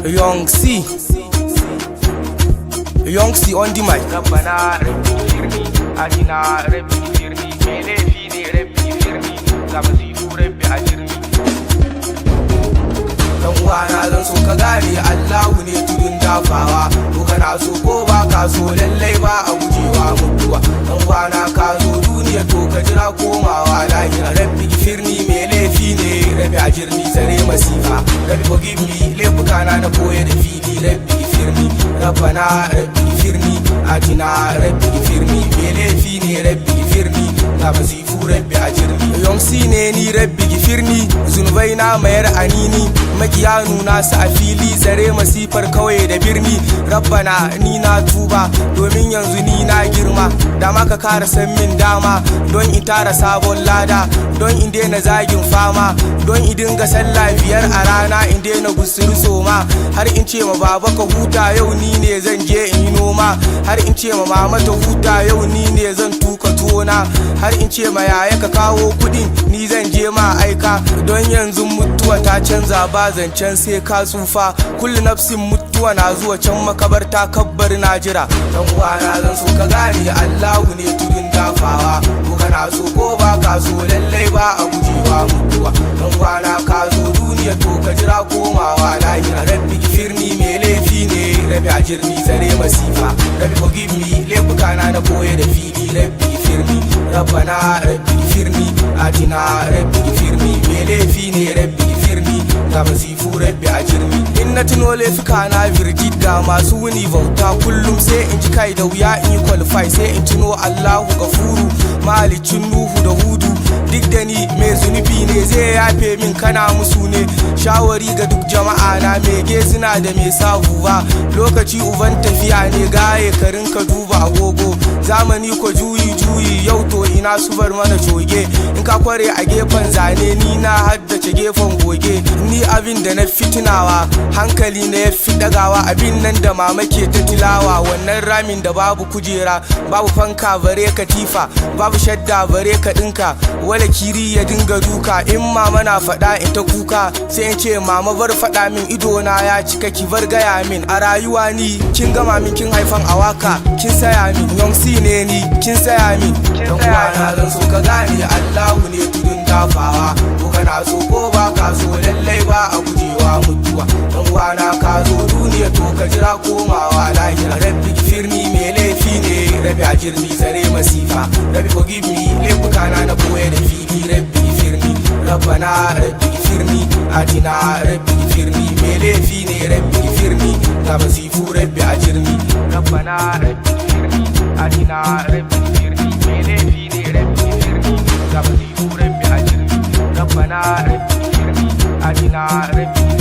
Young C on the mic. Rabbana rabbi firni, atina rabbi firni, mai laifi ne rabbi firni, ga masifu rabbi ajirni. Dan uwana zan so ka gane Allahu ne tudun dafawa, ko kana so ko ba ka so lallai ba a gujewa mutuwa. Dan uwana ka zo duniya to ka jira komawa lahira. Rabbi firni mai laifi ne rabbi ajirni, tsare masifa rabbi forgive me, laifukana na koya da fili rabbi firni. Rabbana rabbi firni, atina rabbi firni, mai laifi ne rabbi firni, ga masifu rabbi ajirni. Young C ne ni rabbi firni, zunubai na mayar anini, makiya nuna su a fili, tsare masifar kawai da birni. Rabbana ni na tuba domin yanzu ni na girma, dama ka kara san min dama don in tara sabon lada, don in daina zagin fama, don in dinga sallah biyar a rana, in daina gusur soma, har in ce ma baba ka huta yau ni ne zan je in yi noma, har in ce ma mama ta huta yau ni ne zan tuka tuwona, har in ce ma yaya ka kawo kudin ni zan je ma aika, don yanzu mutuwa ta canza ba zancen sai ka tsufa, kullu nafsin mutuwa na zuwa can makabarta kabbar na jira. Dan uwana zan so ka gane Allahu ne tudun dafawa, ko kana so ko ba ka so lallai ba a gujewa mutuwa. Dan uwana ka zo duniya to ka jira komawa lahira. Rabbi firni mai laifi ne rabbi ajirni, tsare masifa rabbi forgive me, laifukana na koya da fili rabbi firni. Rabbana rabbi firni, atina rabbi firni, mai laifi ne rabbi firni, ga masifu rabbi ajirni. In na tuno laifuka na virgit ga masu wuni bauta kullum, sai in ji kai da wuya in yi qualify, sai in tuno Allahu gafuru mahalicin Nuhu da Hudu, duk da ni mai zunubi ne zai yafe min kana musu ne. Shawari ga duk jama'a na mai gezina da mai sabu ba, lokaci uban tafiya ne gaye karin ka duba agogo, zamani ko juyi yau to ina su bar mana coge, in ka kware a gefen zane ni na haddace gefen goge. Ni abin da na fitinawa hankali na ya fi dagawa, abin nan da mama ke ta tilawa, wannan ramin da babu kujera babu fanka bare katifa, babu shadda bare ka dinka, wala kiri ya dinga duka, in mama na faɗa in ta kuka, sai in ce mama bar faɗa min ido na ya cika ki bar gaya min, a rayuwa ni kin gama min kin haifan awaka kin saya min. Young C ne ni kin saya min. Dan uwana zan so ka gane Allahu ne tudun dafawa, ko kana so ko ba ka so lallai ba a gujewa mutuwa. Dan uwana ka zo duniya to ka jira komawa lahira. Rabbi firni mai laifi ne rabbi ajirni, tsare masifa rabbi forgive me, laifukana na koya da fili rabbi firni. Rabbana rabbi firni, atina rabbi firni, mai laifi ne rabbi firni, ga masifu rabbi ajirni. Rabbana rabbi firni, atina rabbi firni, mai laifi ne rabbi firni, ga masifu rabbi ajirni. Rabbana rabbi firni, atina rabbi